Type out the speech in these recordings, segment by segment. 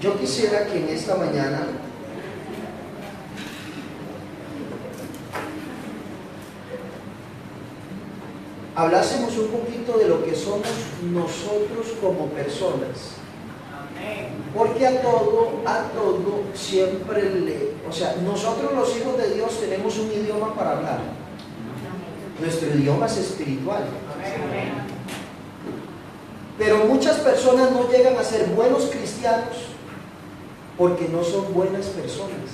Yo quisiera que en esta mañana hablásemos un poquito de lo que somos nosotros como personas. Porque a todo siempre nosotros los hijos de Dios tenemos un idioma para hablar. Nuestro idioma es espiritual. Pero muchas personas no llegan a ser buenos cristianos porque no son buenas personas.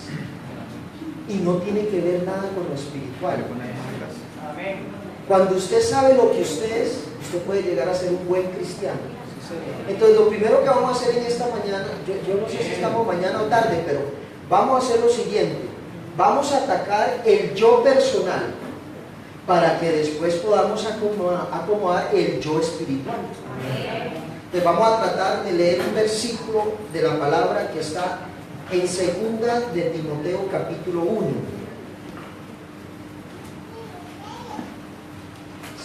Y no tiene que ver nada con lo espiritual. Cuando usted sabe lo que usted es, usted puede llegar a ser un buen cristiano. Entonces lo primero que vamos a hacer en esta mañana, yo no sé si estamos mañana o tarde, pero vamos a hacer lo siguiente. Vamos a atacar el yo personal para que después podamos acomodar el yo espiritual. Entonces vamos a tratar de leer un versículo de la palabra que está en 2 de Timoteo capítulo 1.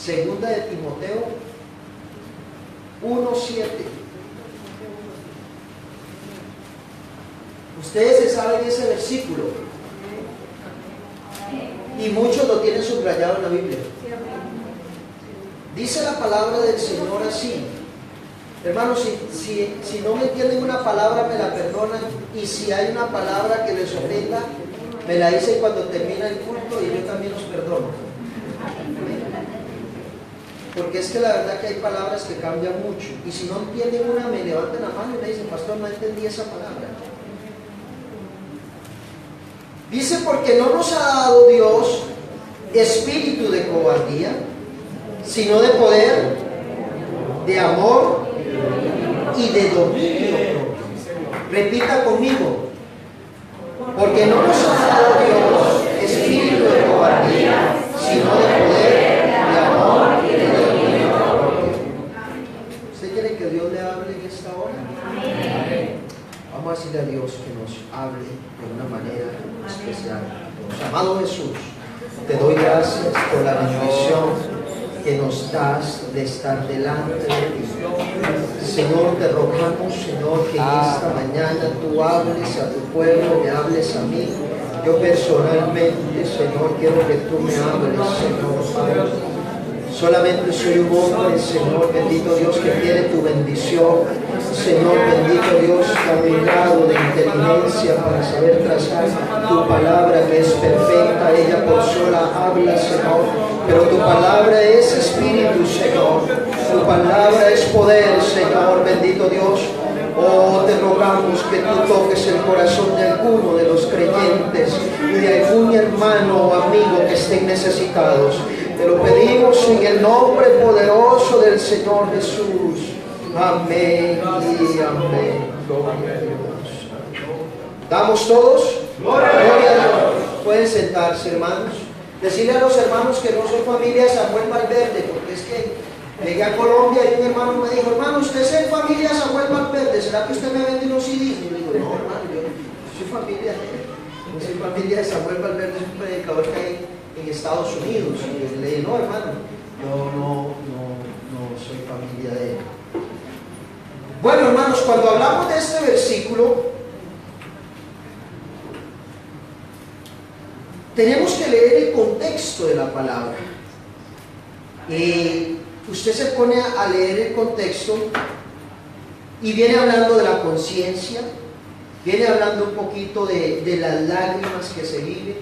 2 de Timoteo 1:7. Ustedes se saben ese versículo y muchos lo tienen subrayado en la Biblia. Dice la palabra del Señor así. Hermanos, si no me entienden una palabra, me la perdonan, y si hay una palabra que les ofenda, me la dicen cuando termina el culto y yo también los perdono. Porque es que la verdad que hay palabras que cambian mucho, y si no entienden una, me levantan la mano y me dicen: pastor, no entendí esa palabra. Dice: porque no nos ha dado Dios espíritu de cobardía, sino de poder, de amor y de dominio propio. Repita conmigo: porque no nos ha dado Dios espíritu de cobardía, sino de poder, de amor y de dominio propio. ¿Usted quiere que Dios le hable en esta hora? Amén. Vamos a decirle a Dios que nos hable de una manera especial. Amado Jesús, te doy gracias por la bendición que nos das de estar delante de ti. Señor, te rogamos, Señor, que en esta mañana tú hables a tu pueblo, me hables a mí. Yo personalmente, Señor, quiero que tú me hables, Señor, Padre. Solamente soy un hombre, Señor, bendito Dios, que quiere tu bendición. Señor, bendito Dios, que a mi grado de inteligencia para saber trazar tu palabra que es perfecta. Ella por sola habla, Señor. Pero tu palabra es espíritu, Señor. Tu palabra es poder, Señor, bendito Dios. Oh, te rogamos que tú toques el corazón de alguno de los creyentes y de algún hermano o amigo que estén necesitados. Te lo pedimos en el nombre poderoso del Señor Jesús. Amén y amén. Gloria a Dios. ¿Damos todos? Gloria a Dios. Pueden sentarse, hermanos. Decirle a los hermanos que no soy familia Samuel Valverde, porque es que llegué a Colombia y un hermano me dijo: hermano, ¿usted es familia Samuel Valverde? ¿Será que usted me vende unos CDs? Y yo digo: no, hermano, yo soy familia de Samuel Valverde, es un predicador que hay en Estados Unidos. Y yo le dije: no, hermano, yo no soy familia de él. Bueno, hermanos, cuando hablamos de este versículo, tenemos que leer el contexto de la palabra. Usted se pone a leer el contexto y viene hablando de la conciencia, viene hablando un poquito de las lágrimas que se viven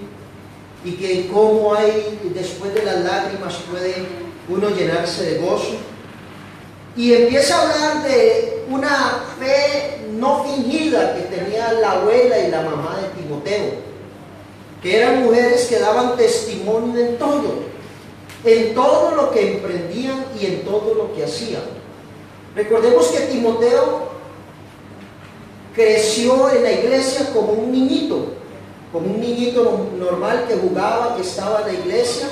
y que cómo hay, después de las lágrimas puede uno llenarse de gozo. Y empieza a hablar de una fe no fingida que tenía la abuela y la mamá de Timoteo, que eran mujeres que daban testimonio en todo lo que emprendían y en todo lo que hacían. Recordemos que Timoteo creció en la iglesia como un niñito normal que jugaba, que estaba en la iglesia,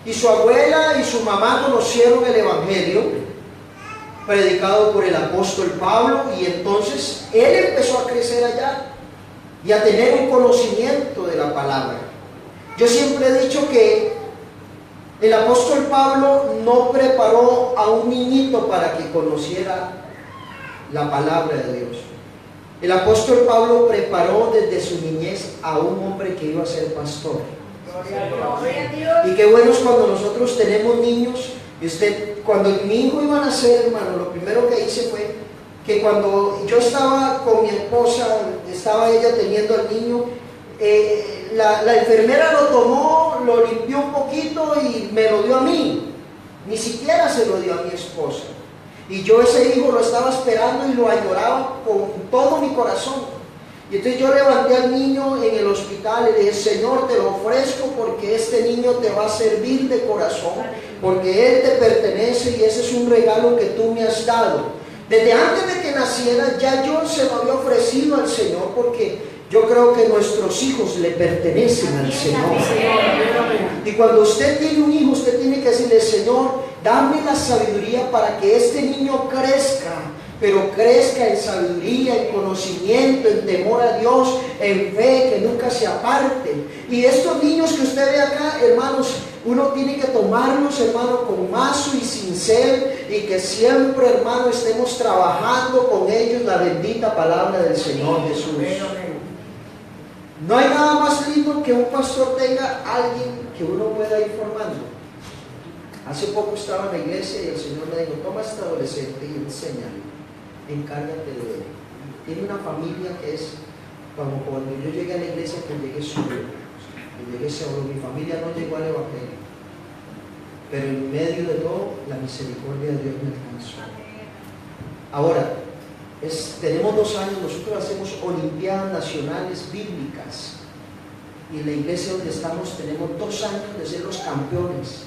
y su abuela y su mamá conocieron el evangelio predicado por el apóstol Pablo, y entonces él empezó a crecer allá y a tener un conocimiento de la palabra. Yo siempre he dicho que el apóstol Pablo no preparó a un niñito para que conociera la palabra de Dios. El apóstol Pablo preparó desde su niñez a un hombre que iba a ser pastor. Y qué bueno es cuando nosotros tenemos niños. Y cuando mi hijo iba a nacer, hermano, lo primero que hice fue que cuando yo estaba con mi esposa, estaba ella teniendo al niño, la enfermera lo tomó, lo limpió un poquito y me lo dio a mí. Ni siquiera se lo dio a mi esposa. Y yo ese hijo lo estaba esperando y lo añoraba con todo mi corazón. Y entonces yo levanté al niño en el hospital y le dije: Señor, te lo ofrezco porque este niño te va a servir de corazón, porque él te pertenece y ese es un regalo que tú me has dado. Desde antes de que naciera ya yo se lo había ofrecido al Señor, porque yo creo que nuestros hijos le pertenecen al Señor. Y cuando usted tiene un hijo, usted tiene que decirle: Señor, dame la sabiduría para que este niño crezca, pero crezca en sabiduría, en conocimiento, en temor a Dios, en fe, que nunca se aparte. Y estos niños que usted ve acá, hermanos, uno tiene que tomarlos, hermano, con mazo y cincel, y que siempre, hermano, estemos trabajando con ellos la bendita palabra del Señor Jesús. No hay nada más lindo que un pastor tenga a alguien que uno pueda ir formando. Hace poco estaba en la iglesia y el Señor me dijo: toma a este adolescente y enséñale, encárgate de él. Tiene una familia que es como cuando yo llegué a la iglesia, que llegué solo, mi familia no llegó al evangelio, pero en medio de todo la misericordia de Dios me alcanzó. Ahora, tenemos 2 años, nosotros hacemos olimpiadas nacionales bíblicas, y en la iglesia donde estamos tenemos 2 años de ser los campeones.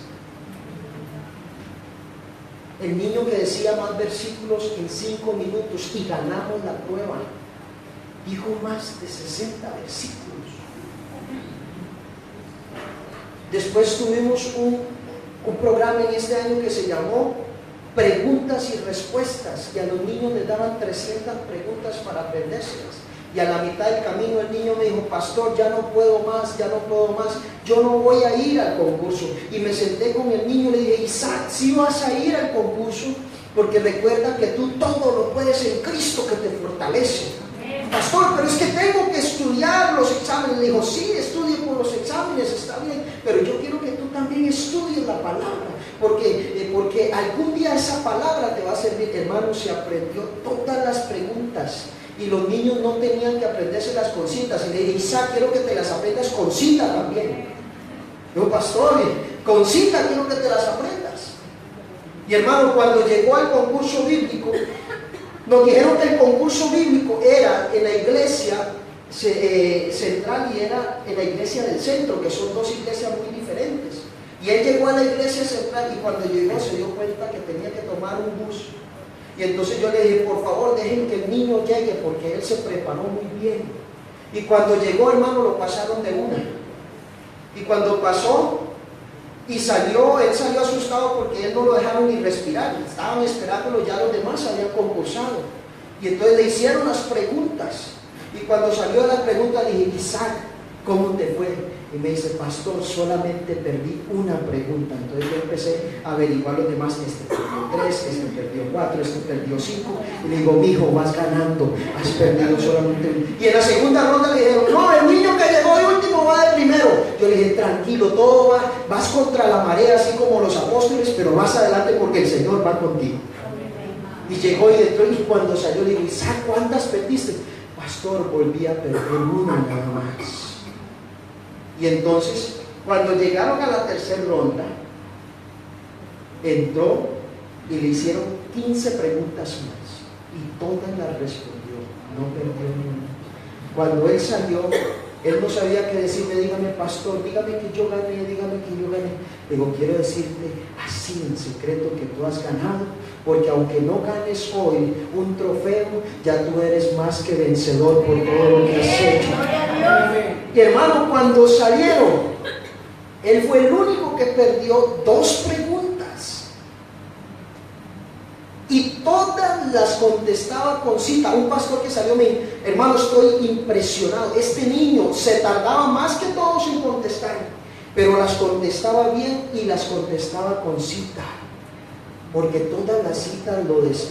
El niño que decía más versículos en 5 minutos y ganamos la prueba, dijo más de 60 versículos. Después tuvimos un programa en este año que se llamó Preguntas y Respuestas, y a los niños les daban 300 preguntas para aprendérselas. Y a la mitad del camino el niño me dijo: pastor, ya no puedo más, yo no voy a ir al concurso. Y me senté con el niño y le dije: Isaac, sí vas a ir al concurso, porque recuerda que tú todo lo puedes en Cristo que te fortalece. Pastor, pero es que tengo que estudiar los exámenes. Le dijo: sí, estudie por los exámenes, está bien, pero yo quiero que tú también estudies la palabra, porque algún día esa palabra te va a servir. Hermano, se aprendió todas las preguntas. Y los niños no tenían que aprendérselas con citas. Y le dije: Isaac, quiero que te las aprendas con cita también. Yo: pastor, con cita quiero que te las aprendas. Y hermano, cuando llegó al concurso bíblico, nos dijeron que el concurso bíblico era en la iglesia central y era en la iglesia del centro, que son 2 iglesias muy diferentes. Y él llegó a la iglesia central, y cuando llegó se dio cuenta que tenía que tomar un bus. Y entonces yo le dije: por favor, dejen que el niño llegue, porque él se preparó muy bien. Y cuando llegó, hermano, lo pasaron de una. Y cuando pasó y salió, él salió asustado porque él no lo dejaron ni respirar. Estaban esperándolo, ya los demás habían concursado. Y entonces le hicieron las preguntas. Y cuando salió la pregunta, le dije: Isaac, ¿cómo te fue? Y me dice: pastor, solamente perdí una pregunta. Entonces yo empecé a averiguar los demás. Este perdió 3, este perdió 4, este perdió 5. Y le digo: mijo, vas ganando, has perdido solamente uno. Y en la segunda ronda le dijeron: no, el niño que llegó de último va de primero. Yo le dije: tranquilo, todo vas contra la marea, así como los apóstoles, pero vas adelante porque el Señor va contigo. Y llegó y entró, y cuando salió le digo: Isaac, ¿cuántas perdiste? Pastor, volví a perder una nada más. Y entonces, cuando llegaron a la tercera ronda, entró y le hicieron 15 preguntas más, y todas las respondió, no perdió ninguna. Cuando él salió, él no sabía qué decirme: dígame, pastor, dígame que yo gané, dígame que yo gané. Digo: quiero decirte así en secreto que tú has ganado, porque aunque no ganes hoy un trofeo, ya tú eres más que vencedor por todo lo que has hecho. Y hermano, cuando salieron, él fue el único que perdió 2 preguntas, y todas las contestaba con cita. Un pastor que salió me dijo: hermano, estoy impresionado, este niño se tardaba más que todos en contestar, pero las contestaba bien y las contestaba con cita, porque todas las citas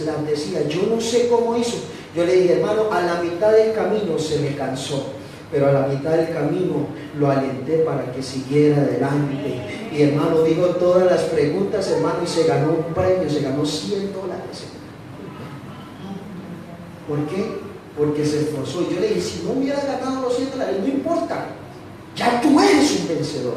las decía. Yo no sé cómo hizo, Yo le dije, hermano, a la mitad del camino se me cansó, pero a la mitad del camino lo alenté para que siguiera adelante. Y hermano, digo todas las preguntas, hermano, y se ganó un premio, se ganó $100. ¿Por qué? Porque se esforzó. Yo le dije, si no hubiera ganado los $100, no importa, ya tú eres un vencedor.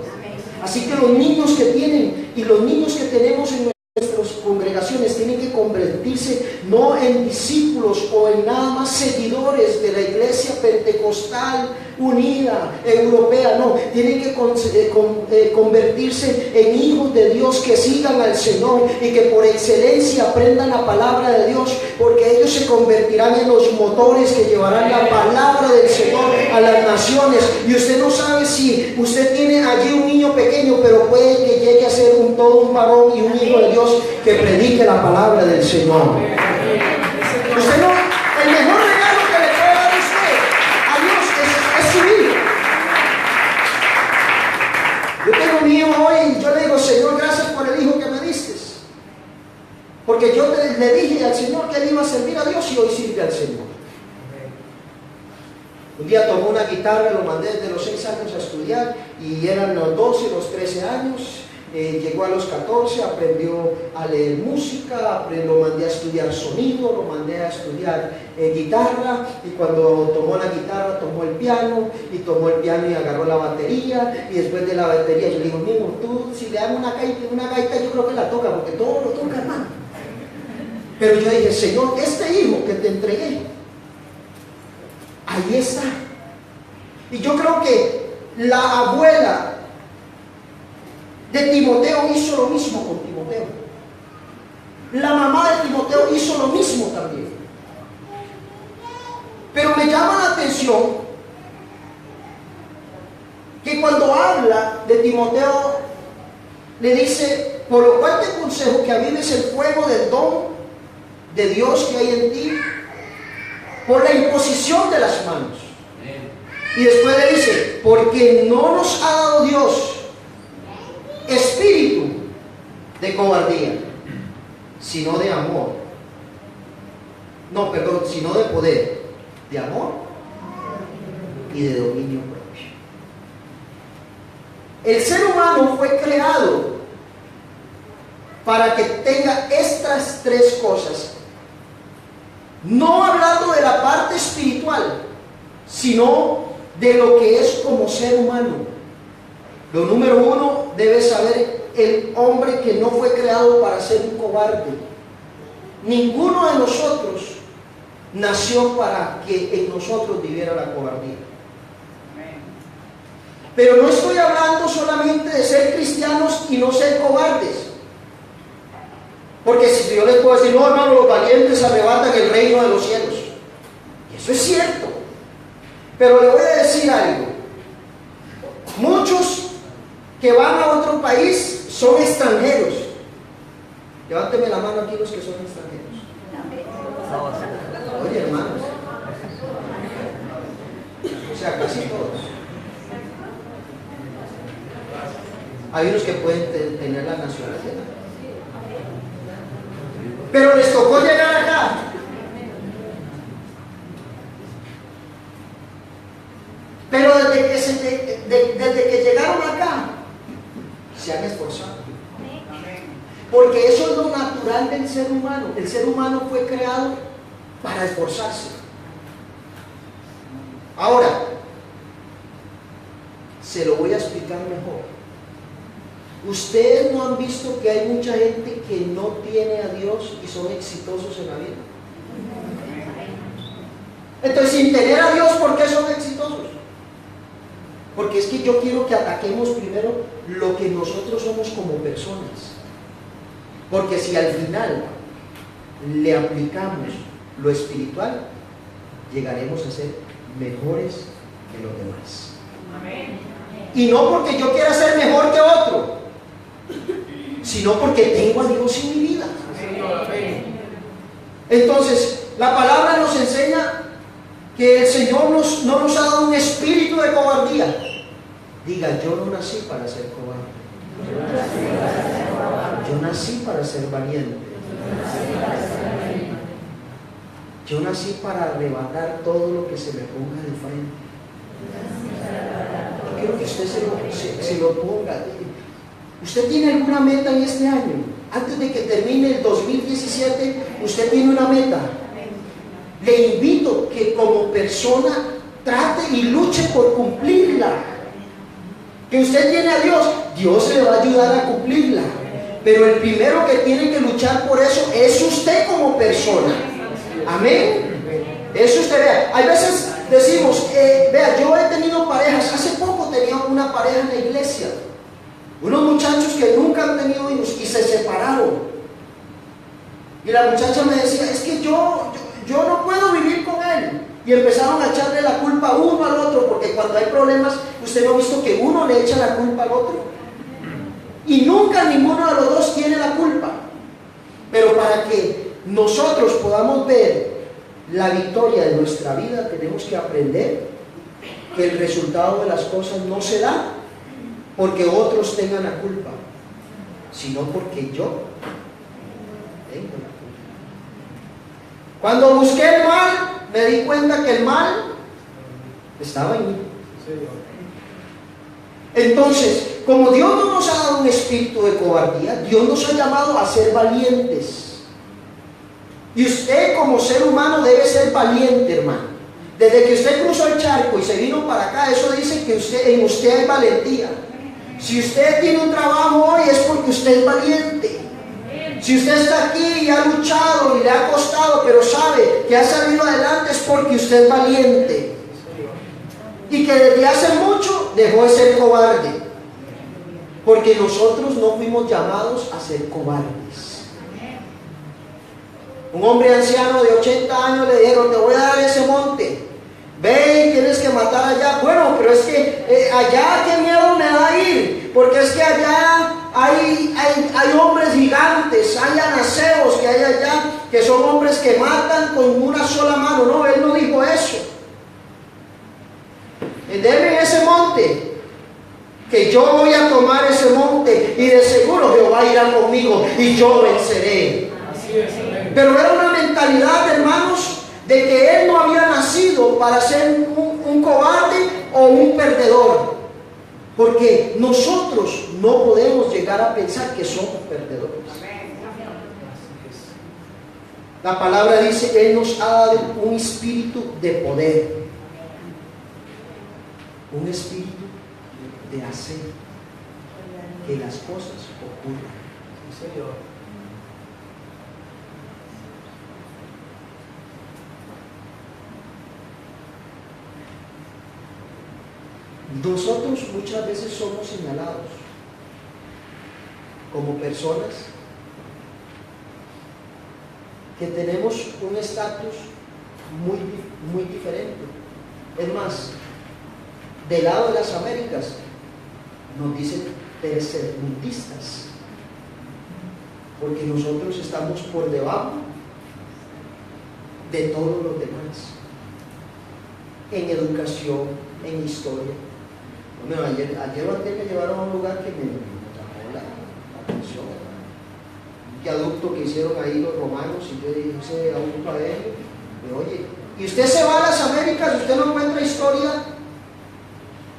Así que los niños que tienen y los niños que tenemos en nuestras congregaciones tienen que convertirse no en discípulos o en nada más seguidores de la iglesia pentecostal unida, europea, no, tienen que convertirse en hijos de Dios que sigan al Señor y que por excelencia aprendan la palabra de Dios, porque ellos se convertirán en los motores que llevarán la palabra del Señor a las naciones. Y usted no sabe si usted tiene allí un niño pequeño, pero puede que llegue a ser todo un varón y un hijo de Dios que predique la palabra del Señor. Usted no, el mejor regalo que le puede dar usted a Dios es su hijo. Yo tengo mi hijo hoy y yo le digo, Señor, gracias por el hijo que me diste. Porque yo le dije al Señor que él iba a servir a Dios y hoy sirve al Señor. Un día tomó una guitarra, lo mandé desde los 6 años a estudiar y eran los 12, los 13 años. Llegó a los 14, aprendió a leer música, lo mandé a estudiar sonido, lo mandé a estudiar guitarra, y cuando tomó la guitarra tomó el piano, y tomó el piano y agarró la batería, y después de la batería yo le digo, mijo, tú si le dan una gaita yo creo que la toca, porque todo lo toca, hermano. Pero yo dije, Señor, este hijo que te entregué, ahí está. Y yo creo que la abuela de Timoteo hizo lo mismo con Timoteo. La mamá de Timoteo hizo lo mismo también. Pero me llama la atención que cuando habla de Timoteo, le dice, por lo cual te aconsejo que avives el fuego del don de Dios que hay en ti, por la imposición de las manos. Y después le dice, porque no nos ha dado Dios espíritu de cobardía, sino de amor. No, perdón, sino de poder, de amor y de dominio propio. El ser humano fue creado para que tenga estas 3 cosas, no hablando de la parte espiritual, sino de lo que es como ser humano. Lo número 1, debe saber el hombre que no fue creado para ser un cobarde. Ninguno de nosotros nació para que en nosotros viviera la cobardía. Pero no estoy hablando solamente de ser cristianos y no ser cobardes. Porque si yo les puedo decir, no hermano, los valientes arrebatan el reino de los cielos. Y eso es cierto. Pero le voy a decir algo. Muchos que van a otro país son extranjeros. Levánteme la mano aquí los que son extranjeros. Oye, hermanos. O sea, casi todos. Hay unos que pueden tener la nacionalidad. Pero les tocó llegar acá. Pero desde que llegaron acá, se han esforzado. Porque eso es lo natural del ser humano. El ser humano fue creado para esforzarse. Ahora, se lo voy a explicar mejor. Ustedes no han visto que hay mucha gente que no tiene a Dios y son exitosos en la vida. Entonces, sin tener a Dios, ¿por qué son exitosos? Porque es que yo quiero que ataquemos primero lo que nosotros somos como personas. Porque si al final le aplicamos lo espiritual, llegaremos a ser mejores que los demás. Amén. Y no porque yo quiera ser mejor que otro, sino porque tengo a Dios en mi vida. Entonces, la palabra nos enseña que el Señor no nos ha dado un espíritu de cobardía. Diga, yo no nací para ser cobarde. Yo nací para ser valiente. Yo nací para arrebatar todo lo que se me ponga de frente. Yo quiero que usted se lo ponga. ¿Usted tiene alguna meta en este año? Antes de que termine el 2017, usted tiene una meta. Le invito que como persona trate y luche por cumplirla. Que usted tiene a Dios, Dios le va a ayudar a cumplirla. Pero el primero que tiene que luchar por eso es usted como persona. Amén. Eso usted vea. Hay veces decimos, vea, yo he tenido parejas. Hace poco tenía una pareja en la iglesia. Unos muchachos que nunca han tenido hijos y se separaron. Y la muchacha me decía, es que yo no puedo vivir con él. Y empezaron a echarle la culpa uno al otro, porque cuando hay problemas, usted no ha visto que uno le echa la culpa al otro. Y nunca ninguno de los dos tiene la culpa. Pero para que nosotros podamos ver la victoria de nuestra vida, tenemos que aprender que el resultado de las cosas no se da porque otros tengan la culpa, sino porque yo tengo la culpa. Cuando busqué el mal, me di cuenta que el mal estaba en mí. Entonces, como Dios no nos ha dado un espíritu de cobardía, Dios nos ha llamado a ser valientes. Y usted como ser humano debe ser valiente, hermano. Desde que usted cruzó el charco y se vino para acá, eso dice que en usted hay valentía. Si usted tiene un trabajo hoy es porque usted es valiente. Si usted está aquí y ha luchado y le ha costado, pero sabe que ha salido adelante, es porque usted es valiente. Y que desde hace mucho dejó de ser cobarde. Porque nosotros no fuimos llamados a ser cobardes. Un hombre anciano de 80 años le dijeron, te voy a dar ese monte. Ve y tienes que matar allá. Bueno, pero es que allá qué miedo me da ir. Porque es que allá hay hombres gigantes, hay anaseos que hay allá, que son hombres que matan con una sola mano. No, él no dijo eso. Denme ese monte, que yo voy a tomar ese monte y de seguro Jehová irá conmigo y yo venceré. Así es, amén. Pero era una mentalidad, hermanos, de que él no había nacido para ser un cobarde o un perdedor. Porque nosotros no podemos llegar a pensar que somos perdedores. La palabra dice, Él nos ha dado un espíritu de poder. Un espíritu de hacer que las cosas ocurran. Sí, Señor. Nosotros muchas veces somos señalados como personas que tenemos un estatus muy diferente. Es más, del lado de las Américas nos dicen tercermundistas, porque nosotros estamos por debajo de todos los demás en educación, en historia. Bueno, ayer o antes me llevaron a un lugar que me llamó la atención, hermano. Un viaducto que hicieron ahí los romanos, y yo dije, ese viaducto a él, oye, y usted se va a las Américas, usted no encuentra historia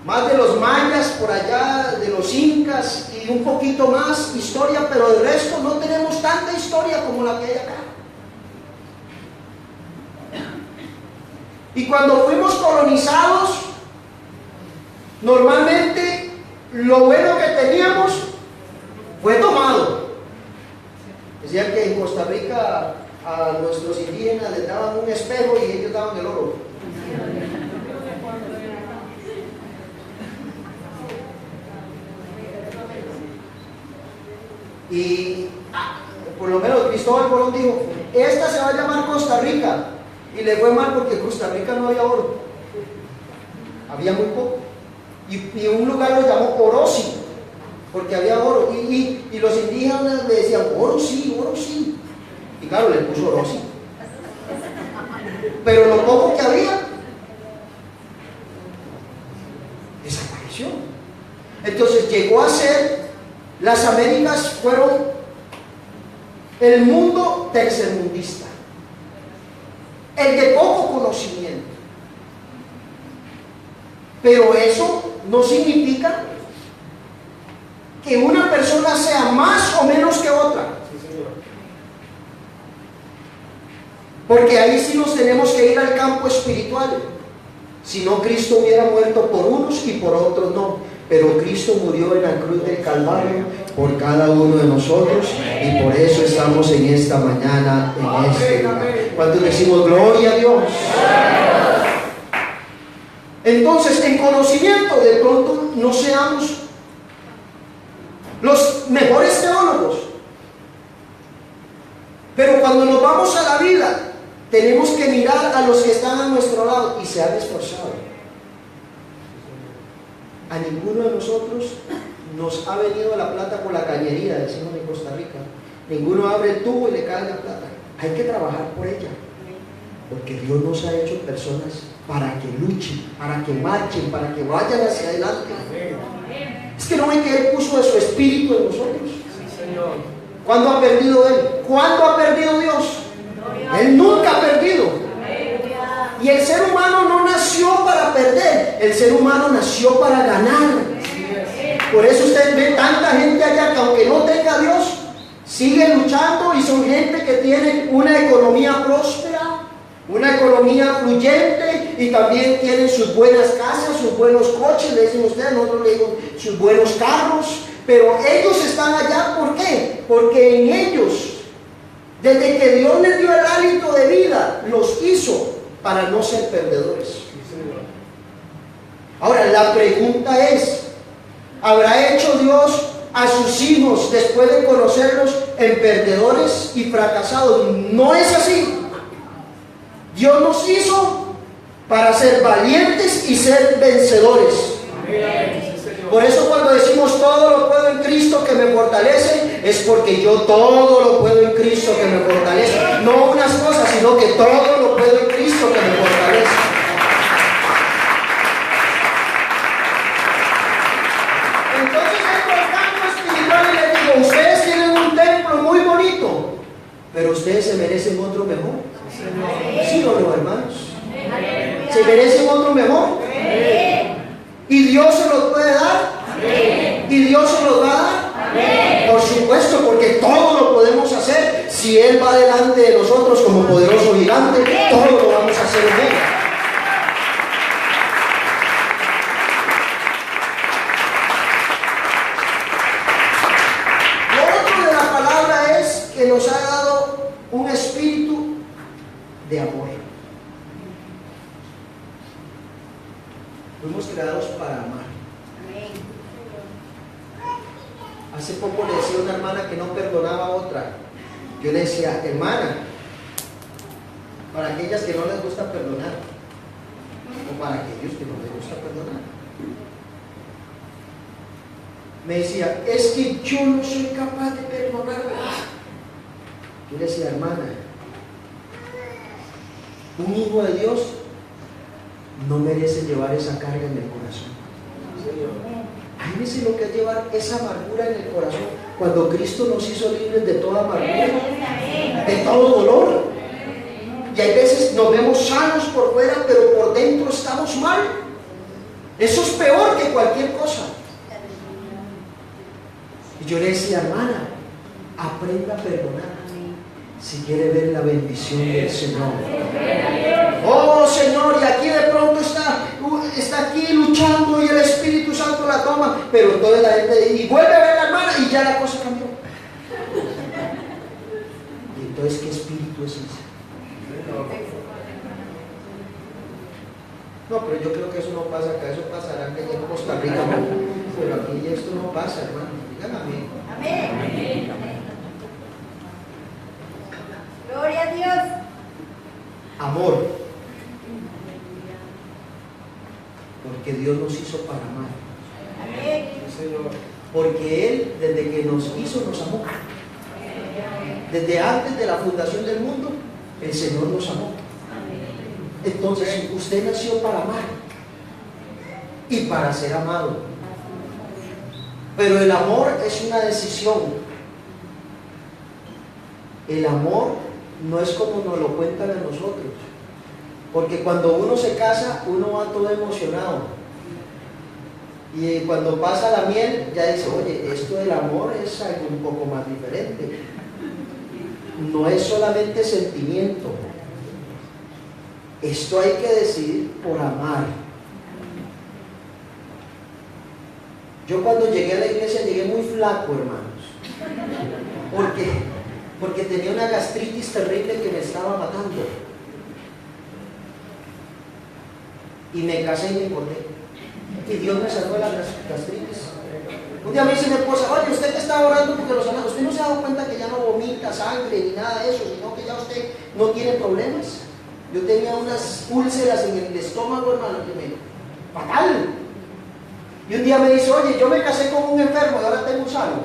más de los mayas por allá, de los incas y un poquito más historia, pero del resto no tenemos tanta historia como la que hay acá. Y cuando fuimos colonizados, normalmente lo bueno que teníamos fue tomado. Decían que en Costa Rica a nuestros indígenas les daban un espejo y ellos daban el oro. Y por lo menos Cristóbal Colón dijo, esta se va a llamar Costa Rica. Y le fue mal porque en Costa Rica no había oro. Había muy poco. Y un lugar lo llamó Orosi, porque había oro. Y los indígenas le decían, oro sí, oro sí. Y claro, le puso Orosi. Pero lo poco que había desapareció. Entonces llegó a ser, las Américas fueron el mundo tercermundista. el de poco conocimiento. Pero eso no significa que una persona sea más o menos que otra. Sí, Señor. Porque ahí sí nos tenemos que ir al campo espiritual. Si no, Cristo hubiera muerto por unos y por otros no. Pero Cristo murió en la cruz del Calvario por cada uno de nosotros, y por eso estamos en esta mañana, en este lugar. ¿Cuántos decimos gloria a Dios? Entonces, en conocimiento, de pronto no seamos los mejores teólogos, pero cuando nos vamos a la vida, tenemos que mirar a los que están a nuestro lado y se han esforzado. A ninguno de nosotros nos ha venido la plata por la cañería, decimos en Costa Rica. Ninguno abre el tubo y le cae la plata. Hay que trabajar por ella, porque Dios nos ha hecho personas para que luchen, para que marchen, para que vayan hacia adelante. Es que no ven que Él puso de su espíritu en nosotros. Sí, Señor. ¿Cuándo ha perdido Él? ¿Cuándo ha perdido Dios? Él nunca ha perdido. Y el ser humano no nació para perder, el ser humano nació para ganar. Por eso usted ve tanta gente allá que aunque no tenga a Dios, sigue luchando, y son gente que tiene una economía próspera, una economía fluyente, y también tienen sus buenas casas, sus buenos coches, le dicen ustedes, nosotros le digo sus buenos carros. Pero ellos están allá, ¿por qué? Porque en ellos, desde que Dios les dio el hálito de vida, los hizo para no ser perdedores. Sí, Señor. Ahora, la pregunta es, ¿habrá hecho Dios a sus hijos, después de conocerlos, en perdedores y fracasados? No es así. Dios nos hizo para ser valientes y ser vencedores. Amén. Sí, Señor. Por eso cuando decimos todo lo puedo en Cristo que me fortalece, es porque yo todo lo puedo en Cristo que me fortalece. No unas cosas, sino que todo lo puedo en Cristo que me fortalece. Entonces entro al campo espiritual y les digo, ustedes tienen un templo muy bonito, pero ustedes se merecen otro mejor. Sí, Señor. ¿Sí o no, hermanos? ¿Se merecen otro mejor? ¿Y Dios se los puede dar? ¿Y Dios se los va a dar? Por supuesto, porque todo lo podemos hacer. Si Él va delante de nosotros como poderoso gigante, todo lo vamos a hacer en Él. Lo otro de la palabra es que nos ha dado un espíritu de amor. Fuimos creados para amar. Hace poco le decía a una hermana que no perdonaba a otra. Yo le decía, hermana, para aquellas que no les gusta perdonar, o para aquellos que no les gusta perdonar, me decía, es que yo no soy capaz de perdonar. Yo le decía, hermana, un hijo de Dios no merece llevar esa carga en el corazón. Imagínense lo que es llevar esa amargura en el corazón, cuando Cristo nos hizo libres de toda amargura, de todo dolor. Y hay veces nos vemos sanos por fuera, pero por dentro estamos mal. Eso es peor que cualquier cosa. Y yo le decía, hermana, aprenda a perdonar si quiere ver la bendición del Señor. Oh Señor, y aquí de pronto está aquí luchando y el Espíritu Santo la toma, pero entonces la gente y vuelve a ver a la hermana y ya la cosa cambió. Y entonces, ¿qué espíritu es ese? No, pero yo creo que eso no pasa acá, eso pasará que en Costa Rica, pero aquí esto no pasa, hermano. Digan amén. Amén. Gloria a Dios. Amor. Porque Dios nos hizo para amar. Amén. Sí, Señor. Porque Él, desde que nos hizo, nos amó. Desde antes de la fundación del mundo, el Señor nos amó. Entonces, usted nació para amar y para ser amado. Pero el amor es una decisión. El amor no es como nos lo cuentan a nosotros. Porque cuando uno se casa, uno va todo emocionado. Y cuando pasa la miel, ya dice, oye, esto del amor es algo un poco más diferente. No es solamente sentimiento. Esto hay que decidir por amar. Yo cuando llegué a la iglesia llegué muy flaco, hermanos. Porque tenía una gastritis terrible que me estaba matando. Y me casé y me corté. Y Dios me salvó de la gastritis. Un día me dice mi esposa, oye, usted que está orando porque los amados, ¿usted no se ha dado cuenta que ya no vomita sangre ni nada de eso, sino que ya usted no tiene problemas? Yo tenía unas úlceras en el estómago, hermano, que me... fatal. Y un día me dice, oye, yo me casé con un enfermo y ahora tengo un sano.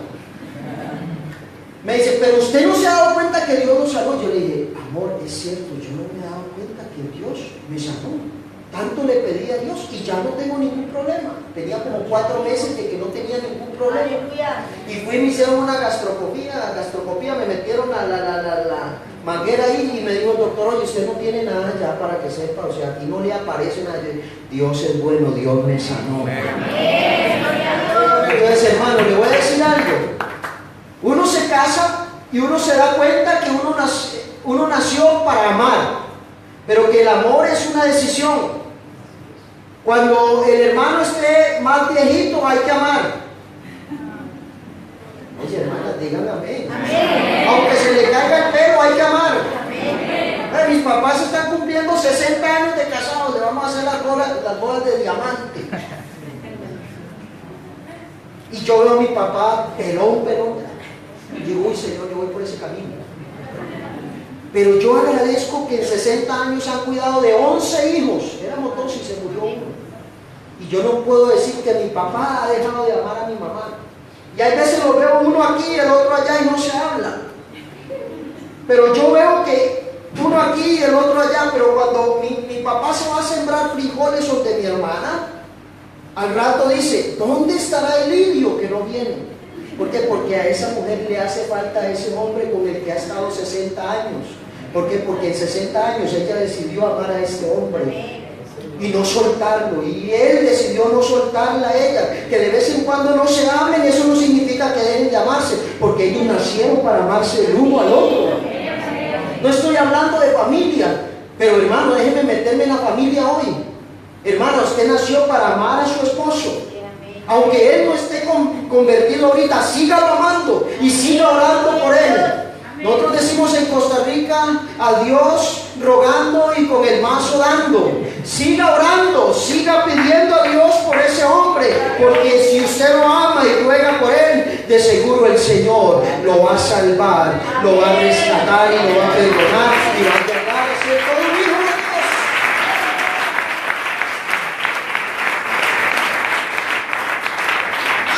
Me dice, pero usted no se ha dado cuenta que Dios lo sanó. Yo le dije, amor, es cierto, yo no me he dado cuenta que Dios me sanó. Tanto le pedí a Dios y ya no tengo ningún problema. Tenía como 4 meses de que no tenía ningún problema. Aleluya. Y fui y me hicieron una gastroscopía, me metieron la manguera ahí y me dijo el doctor, oye, usted no tiene nada ya para que sepa, o sea, aquí no le aparece nada. Dios es bueno, Dios me sanó. Entonces, hermano, le voy a decir algo. Uno se casa y uno se da cuenta que uno nació para amar, pero que el amor es una decisión. Cuando el hermano esté más viejito, hay que amar. Oye, hermana, díganme amén. Amén. Aunque se le caiga el pelo, hay que amar. Amén. Mis papás están cumpliendo 60 años de casados, le vamos a hacer las bodas de diamante. Y yo veo a mi papá pelón. Y digo, uy, Señor, yo voy por ese camino. Pero yo agradezco que en 60 años han cuidado de 11 hijos. Éramos 2 y se murió uno. Y yo no puedo decir que mi papá ha dejado de amar a mi mamá. Y hay veces lo veo uno aquí y el otro allá y no se habla. Pero yo veo que uno aquí y el otro allá, pero cuando mi papá se va a sembrar frijoles donde mi hermana, al rato dice, ¿dónde estará el lidio que no viene? ¿Por qué? Porque a esa mujer le hace falta a ese hombre con el que ha estado 60 años. ¿Por qué? Porque en 60 años ella decidió amar a este hombre y no soltarlo. Y él decidió no soltarla a ella. Que de vez en cuando no se hablen, eso no significa que dejen de amarse, porque ellos nacieron para amarse el uno al otro. No estoy hablando de familia, pero hermano, déjeme meterme en la familia hoy. Hermano, usted nació para amar a su esposo. Aunque él no esté convertido ahorita, sígalo amando y siga orando por él. Nosotros decimos en Costa Rica, a Dios rogando y con el mazo dando. Siga orando, siga pidiendo a Dios por ese hombre, porque si usted lo ama y ruega por él, de seguro el Señor lo va a salvar, lo va a rescatar y lo va a perdonar y va a llegar a ser todo un hijo de Dios.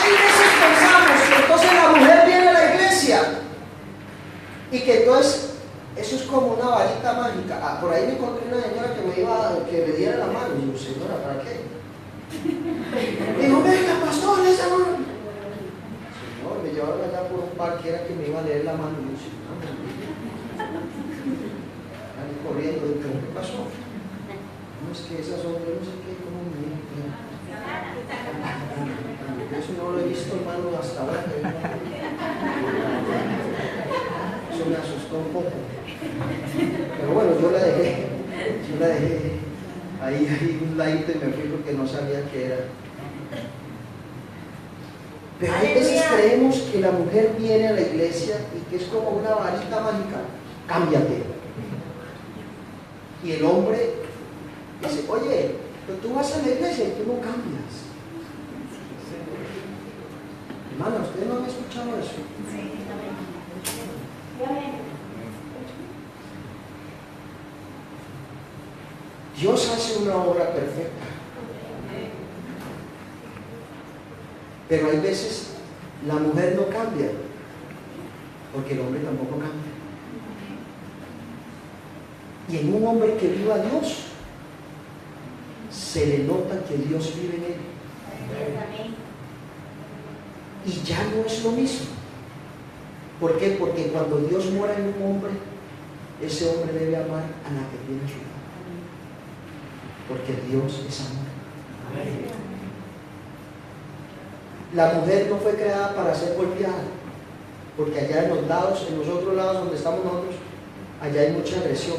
Hay veces pensamos que entonces la mujer viene a la iglesia y que entonces eso es como una varita mágica. Por ahí me encontré una señora que me diera la mano. Y yo, señora, ¿para qué? Dijo, venga, pastor, esa mano. Señor, me llevaron allá por un parque, era que me iba a leer la mano. Y yo, salí corriendo. Y yo, ¿qué pasó? No, es que esas son, yo no sé qué, como me eso no lo he visto, hermano, hasta ahora. Eso me asustó un poco. Pero bueno, yo la dejé ahí un ladito y me fui porque no sabía qué era. Pero hay veces creemos que la mujer viene a la iglesia y que es como una varita mágica. Cámbiate. Y el hombre dice, oye, pero tú vas a la iglesia y tú no cambias. Hermano, ¿ustedes no han escuchado eso? Dios hace una obra perfecta. Pero hay veces la mujer no cambia, porque el hombre tampoco cambia. Y en un hombre que viva a Dios, se le nota que Dios vive en él. Y ya no es lo mismo. ¿Por qué? Porque cuando Dios mora en un hombre, ese hombre debe amar a la que tiene a su lado. Porque Dios es amor. La mujer no fue creada para ser golpeada, porque allá en los lados, en los otros lados donde estamos nosotros, allá hay mucha agresión.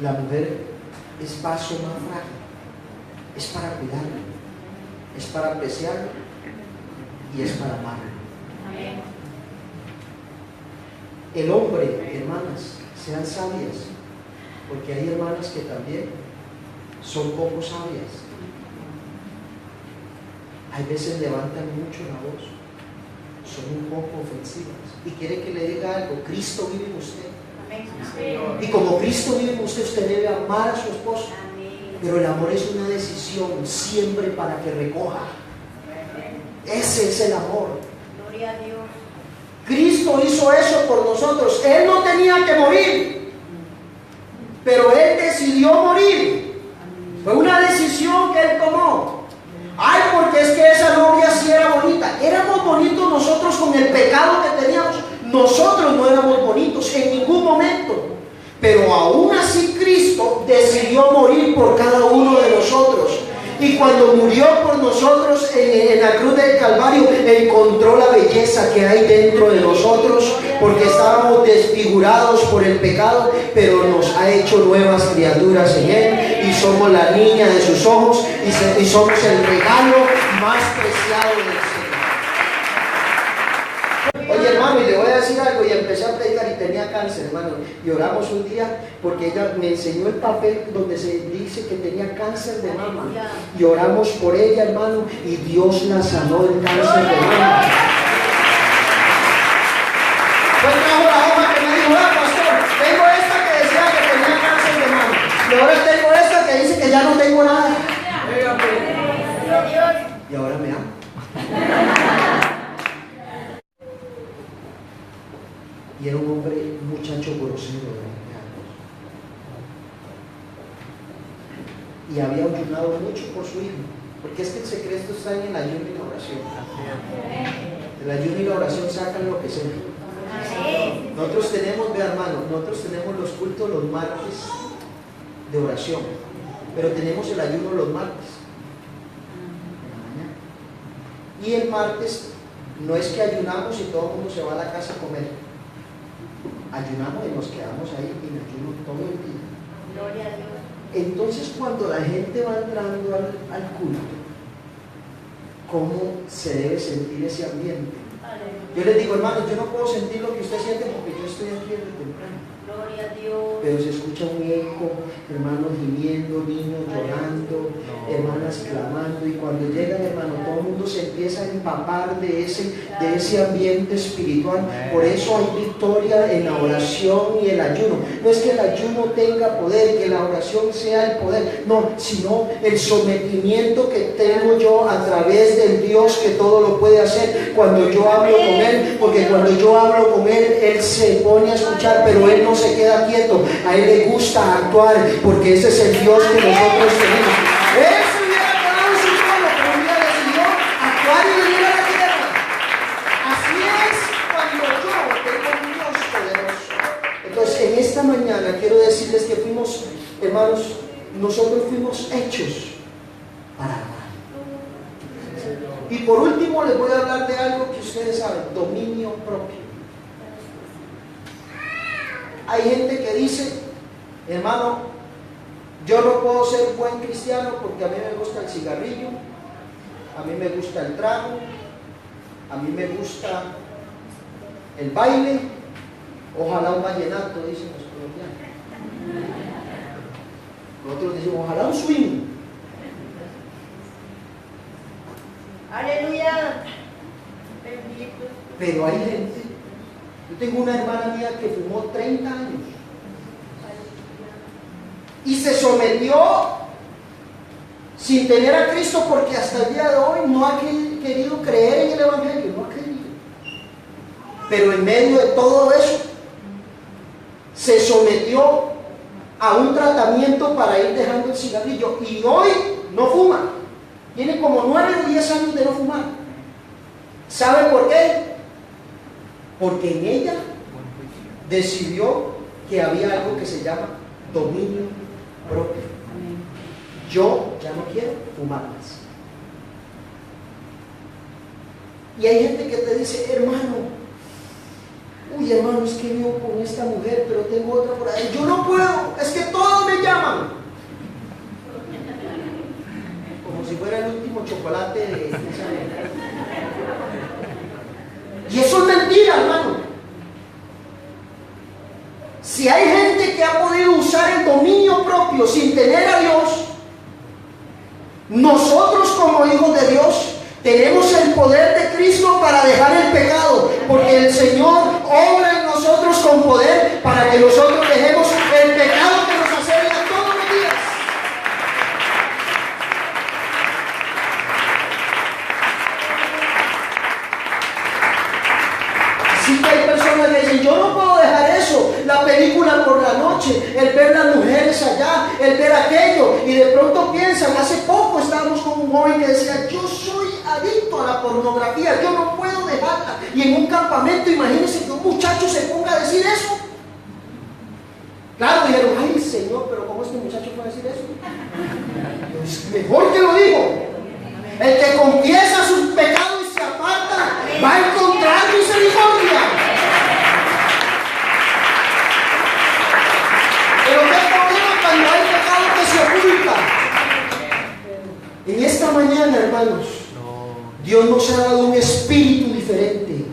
La mujer es vaso más frágil, es para cuidarlo, es para apreciarlo y es para amarlo. El hombre, hermanas, sean sabias, porque hay hermanas que también son poco sabias. Hay veces levantan mucho la voz, son un poco ofensivas. Y quiere que le diga algo: Cristo vive en usted. Y como Cristo vive en usted, usted debe amar a su esposo. Pero el amor es una decisión siempre para que recoja. Ese es el amor. Gloria a Dios. Cristo hizo eso por nosotros. Él no tenía que morir, pero Él decidió morir. Fue una decisión que Él tomó. Ay, porque es que esa novia sí era bonita. Éramos bonitos nosotros con el pecado que teníamos. Nosotros no éramos bonitos en ningún momento. Pero aún así Cristo decidió morir por cada uno de nosotros. Y cuando murió por nosotros en la cruz del Calvario, encontró la belleza que hay dentro de nosotros, porque estábamos desfigurados por el pecado, pero nos ha hecho nuevas criaturas en Él, y somos la niña de sus ojos, y somos el regalo más preciado del Señor. Oye, hermano, y le voy a decir algo, y empecé a predicar y tenía cáncer, hermano, y oramos un día porque ella me enseñó el papel donde se dice que tenía cáncer de mama, y oramos por ella, hermano, y Dios la sanó del cáncer de mama. Pues trajo la hoja que me dijo: pastor, tengo esta que decía que tenía cáncer de mama, y ahora tengo esta que dice que ya no tengo nada, y ahora me ama. Y era un hombre, un muchacho grosero de 20 años. Y había ayunado mucho por su hijo. Porque es que el secreto está en el ayuno y la oración. El ayuno y la oración sacan lo que sea. Nosotros tenemos, ve hermano, nosotros tenemos los cultos los martes de oración. Pero tenemos el ayuno los martes. Y el martes no es que ayunamos y todo el mundo se va a la casa a comer. Ayunamos y nos quedamos ahí en ayuno todo el día. Gloria a Dios. Entonces, cuando la gente va entrando al culto, ¿cómo se debe sentir ese ambiente? Yo les digo, hermanos, yo no puedo sentir lo que usted siente porque yo estoy aquí desde temprano. Gloria a Dios. Pero se escucha un eco, hermanos gimiendo, niños llorando, hermanas clamando, y cuando llegan, hermano, todo el mundo se empieza a empapar de ese ambiente espiritual. Por eso hay victoria en la oración y el ayuno. No es que el ayuno tenga poder, que la oración sea el poder, no, sino el sometimiento que tengo yo a través del Dios que todo lo puede hacer cuando yo hablo con Él, porque cuando yo hablo con Él, Él se pone a escuchar, pero Él no se queda quieto. A Él le gusta actuar, porque ese es el Dios que nosotros tenemos. Él se hubiera quedado en su trono, pero un día decidió actuar y venir a la tierra. Así es cuando yo tengo un Dios poderoso. Entonces, en esta mañana quiero decirles que fuimos, hermanos, nosotros fuimos hechos para amar. Y por último les voy a hablar de algo que ustedes saben: dominio propio. Hay gente que dice, hermano, yo no puedo ser buen cristiano porque a mí me gusta el cigarrillo, a mí me gusta el trago, a mí me gusta el baile, ojalá un vallenato, dicen los colombianos. Nosotros decimos, ojalá un swing. Aleluya. Bendito. Pero hay gente, yo tengo una hermana mía que fumó 30 años y se sometió sin tener a Cristo, porque hasta el día de hoy no ha querido creer en el Evangelio, no ha querido. Pero en medio de todo eso se sometió a un tratamiento para ir dejando el cigarrillo, y hoy no fuma. Tiene como 9 o 10 años de no fumar. ¿Sabe por qué? Porque en ella decidió que había algo que se llama dominio propio. Yo ya no quiero fumar más. Y hay gente que te dice, hermano, uy hermano, es que vivo con esta mujer, pero tengo otra por ahí. Yo no puedo, es que todos me llaman. Como si fuera el último chocolate de esa. Y eso es mentira, hermano. Si hay gente que ha podido usar el dominio propio sin tener a Dios, nosotros como hijos de Dios tenemos el poder de Cristo para dejar el pecado, porque el Señor obra en nosotros con poder para que nosotros dejemos el pecado que nos asedia todos los días. Así que hay personas que dicen, yo no puedo dejar eso, la película por la noche, el ver las mujeres allá, el ver aquello, y de pronto piensan, hace poco estábamos con un joven que decía, yo soy adicto a la pornografía, yo no puedo dejarla. Y en un campamento, imagínense que un muchacho se ponga a decir eso. Claro, dijeron, ay Señor, pero ¿cómo este muchacho puede decir eso? Pues mejor que lo digo. El que confiesa sus pecados y se aparta va a encontrar misericordia. Pero qué problema cuando hay pecado que se oculta. En esta mañana, hermanos, Dios nos ha dado un espíritu diferente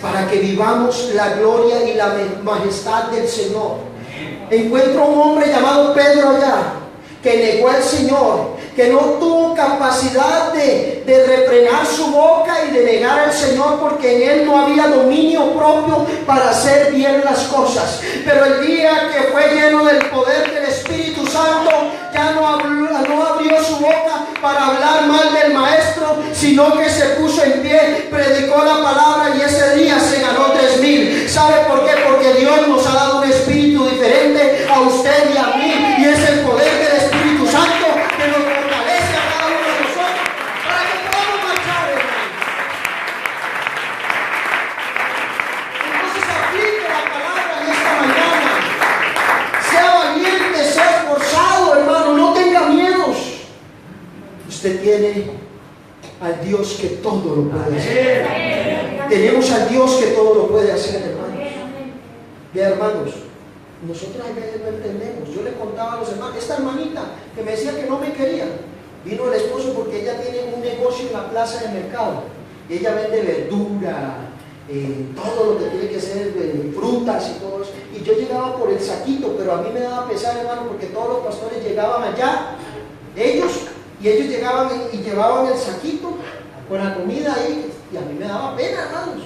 para que vivamos la gloria y la majestad del Señor. Encuentro a un hombre llamado Pedro allá, que negó al Señor, que no tuvo capacidad de refrenar su boca y de negar al Señor, porque en él no había dominio propio para hacer bien las cosas. Pero el día que fue lleno del poder del Espíritu Santo, ya no abrió su boca para hablar mal del Maestro, sino que se puso en pie, predicó la palabra y ese día se ganó 3,000. ¿Sabe por qué? Porque Dios nos ha dado un espíritu diferente a usted y a mí, y es el poder del Espíritu Santo que nos fortalece a cada uno de nosotros para que podamos marchar, hermano. Entonces aplique la palabra en esta mañana. Sea valiente, sea esforzado, hermano, no tenga miedos. Usted tiene al Dios que todo lo puede hacer. Tenemos al Dios que todo lo puede hacer, hermanos. Bien, hermanos, nosotros a veces no entendemos. Yo le contaba a los hermanos, esta hermanita que me decía que no me quería, vino el esposo porque ella tiene un negocio en la plaza de mercado y ella vende verdura, todo lo que tiene que ser, frutas y todo eso. Y yo llegaba por el saquito, pero a mí me daba pesar, hermano, porque todos los pastores llegaban allá, ellos llegaban y llevaban el saquito con la comida ahí, y a mí me daba pena, hermanos.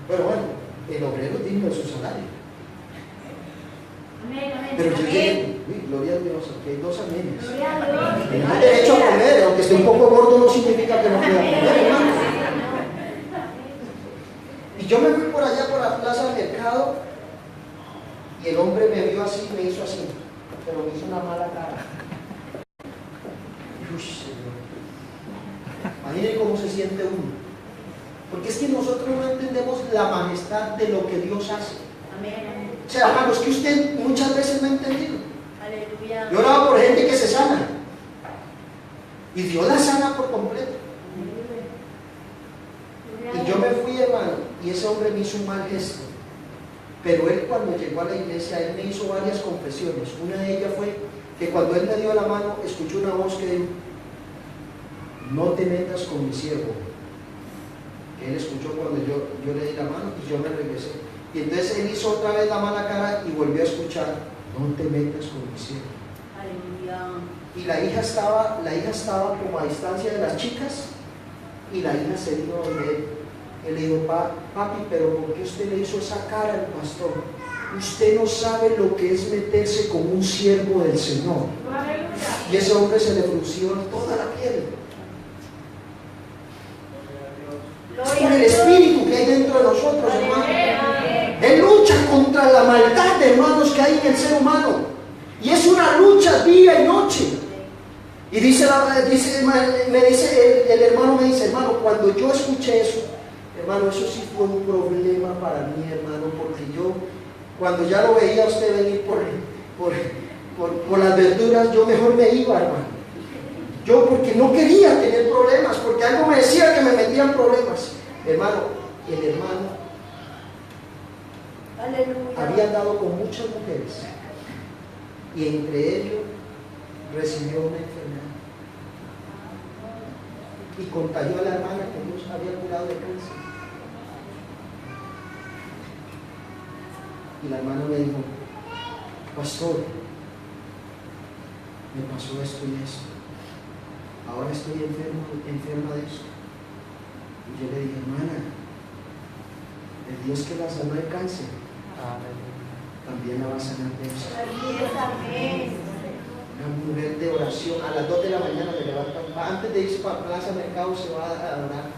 Pero bueno, el obrero es digno de su salario. Pero yo llegué, gloria a Dios, aquí hay 2 amenes. Tenemos derecho a comer, aunque esté un poco gordo no significa que no pueda comer, hermano. Y yo me fui por allá por la plaza del mercado y el hombre me vio así, me hizo así, pero me hizo una mala cara. Uy, Señor. Imaginen cómo se siente uno. Porque es que nosotros no entendemos la majestad de lo que Dios hace. Amén. O sea, hermanos, que usted muchas veces no ha entendido. Aleluya. Yo oraba por gente que se sana y Dios la sana por completo. Y yo me fui, hermano, y ese hombre me hizo un mal gesto. Pero él, cuando llegó a la iglesia, él me hizo varias confesiones. Una de ellas fue que cuando él me dio la mano, escuché una voz que dijo: no te metas con mi siervo. Que él escuchó cuando yo le di la mano y yo me regresé. Y entonces él hizo otra vez la mala cara y volvió a escuchar: no te metas con mi siervo. Aleluya. Y la hija estaba como a distancia de las chicas, y la hija se vino donde él. Él le dijo: papi, pero ¿por qué usted le hizo esa cara al pastor? Usted no sabe lo que es meterse con un siervo del Señor. Y ese hombre se le frunció toda la piel. Es por el espíritu que hay dentro de nosotros, hermanos. Él lucha contra la maldad, hermanos, que hay en el ser humano. Y es una lucha día y noche. Y el hermano me dice: hermano, cuando yo escuché eso, hermano, eso sí fue un problema para mí, hermano, porque yo Cuando ya lo veía usted venir por las verduras, yo mejor me iba, hermano. Yo porque no quería tener problemas, porque algo me decía que me metían problemas. Hermano, el hermano había andado con muchas mujeres y entre ellos recibió una enfermedad y contagió a la hermana que Dios había curado de cáncer. Y la hermana me dijo: pastor, me pasó esto y esto, ahora estoy enferma de eso. Y yo le dije: hermana, el Dios que la sanó de cáncer también la va a sanar de eso. Una mujer de oración, a las 2 de la mañana me levanta, antes de irse para Plaza Mercado se va a orar,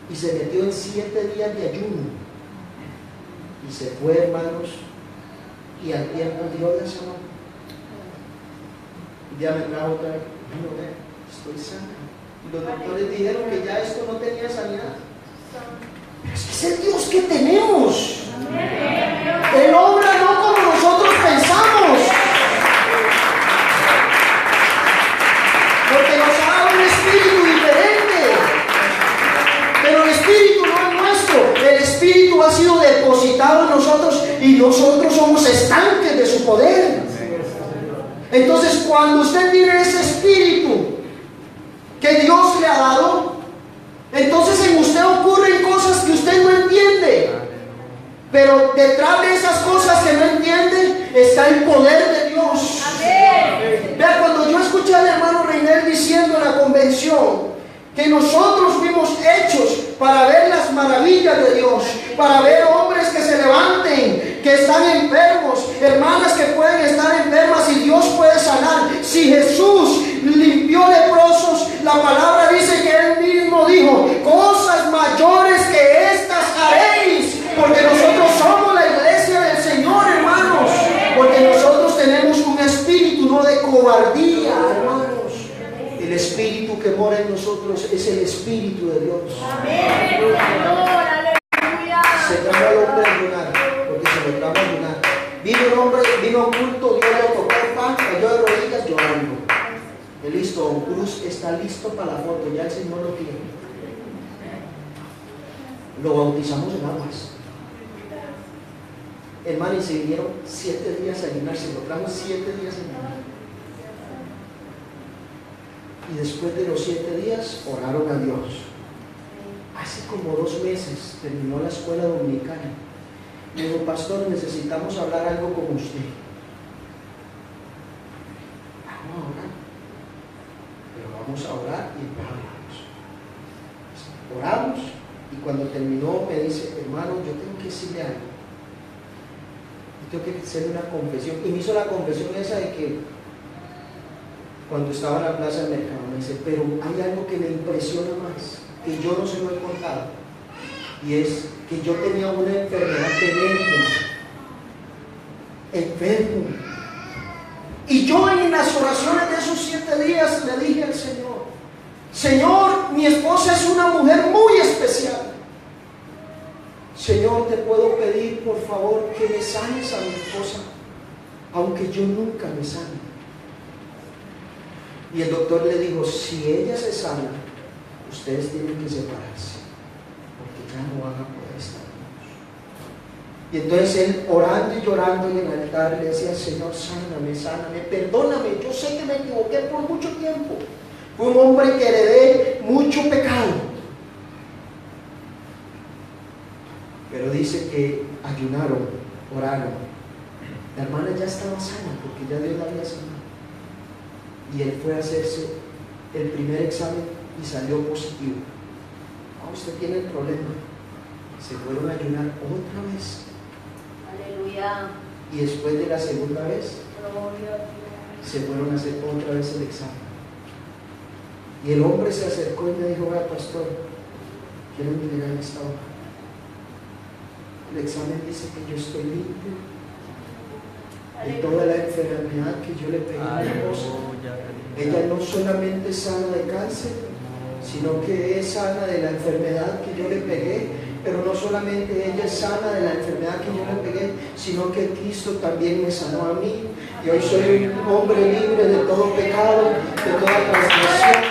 y se metió en 7 días de ayuno y se fue, hermanos, y al tiempo Dios la sanó. Y ya me trajo otra vez: no, estoy sana. Y los doctores dijeron que ya esto no tenía sanidad. Es el Dios que tenemos. Él obra no como nosotros pensamos, porque nos ha dado un espíritu diferente, pero el espíritu no es nuestro. El espíritu ha sido depositado en nosotros y nosotros somos estanques de su poder. Entonces, cuando usted tiene ese espíritu que Dios le ha dado, entonces en usted ocurren cosas que usted no entiende, pero detrás de esas cosas que no entiende está el poder de Dios. Vea, cuando yo escuché al hermano Reiner diciendo en la convención que nosotros fuimos hechos para ver las maravillas de Dios, para ver hombres que se levanten, que están enfermos, hermanas que pueden estar enfermas y Dios puede sanar. Si Jesús limpió leprosos, la palabra dice que Él mismo dijo: cosas mayores que estas haréis, porque nosotros somos la iglesia del Señor, hermanos, porque nosotros tenemos un espíritu no de cobardía, hermanos. El espíritu que mora en nosotros es el espíritu de Dios. Se trajo al hombre a ayunar, porque se lo trajo a ayunar. Vino un hombre, vino oculto, Dios lo tocó el pan, cayó de rodillas llorando. Listo, Don Cruz está listo para la foto, ya el Señor lo tiene. Lo bautizamos en aguas. Hermano, y se vinieron 7 días a ayunar, se lo trajo 7 días a ayunar. Y después de los 7 días oraron a Dios. Hace como 2 meses terminó la escuela dominicana. Me dijo: pastor, necesitamos hablar algo con usted. Vamos a orar. Pero vamos a orar y oramos. Oramos y cuando terminó me dice: hermano, yo tengo que decirle algo. Yo tengo que hacerle una confesión. Y me hizo la confesión esa de que cuando estaba en la plaza del mercado, me dice: pero hay algo que me impresiona más, que yo no se lo he contado, y es que yo tenía una enfermedad enfermo, y yo en las oraciones de esos 7 días le dije al Señor: Señor, mi esposa es una mujer muy especial, Señor, te puedo pedir por favor que me sanes a mi esposa, aunque yo nunca me sane. Y el doctor le dijo: si ella se sana, ustedes tienen que separarse, porque ya no van a poder estar juntos. Y entonces él, orando y llorando en el altar, le decía: Señor, sáname, perdóname, yo sé que me equivoqué por mucho tiempo, fui un hombre que heredé mucho pecado. Pero dice que ayunaron, oraron, la hermana ya estaba sana, porque ya Dios la había sanado. Y él fue a hacerse el primer examen y salió positivo. Usted tiene el problema. Se fueron a ayunar otra vez. Aleluya. Y después de la segunda vez, Gloria a Dios. se fueron a hacer otra vez el examen. Y el hombre se acercó y me dijo: vea, pastor, quiero mirar esta hoja. El examen dice que yo estoy limpio de toda la enfermedad que yo le pegué a mi esposa. Ella no solamente es sana de cáncer, sino que es sana de la enfermedad que yo le pegué. Pero no solamente ella es sana de la enfermedad que yo le pegué, sino que Cristo también me sanó a mí. Y hoy soy un hombre libre de todo pecado, de toda transgresión.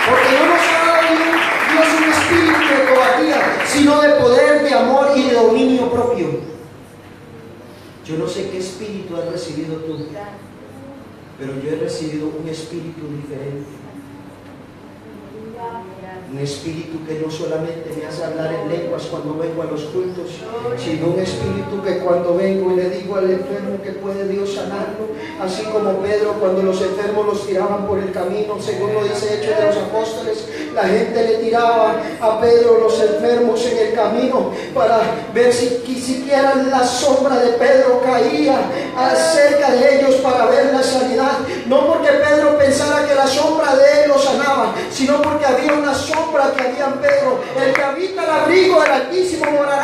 Porque no nos ha dado Dios un espíritu de cobardía, sino de poder, de amor y de dominio propio. Yo no sé qué espíritu has recibido tú, pero yo he recibido un espíritu diferente. Un espíritu que no solamente me hace hablar en lenguas cuando vengo a los cultos, sino un espíritu que cuando vengo y le digo al enfermo que puede Dios sanarlo, así como Pedro cuando los enfermos los tiraban por el camino, según lo dice Hechos de los Apóstoles, la gente le tiraba a Pedro los enfermos en el camino para ver si siquiera la sombra de Pedro caía cerca de ellos para ver la sanidad. No porque Pedro pensara que la sombra de él lo sanaba, sino porque había una sombra que había en Pedro. El que habita el abrigo del Altísimo morará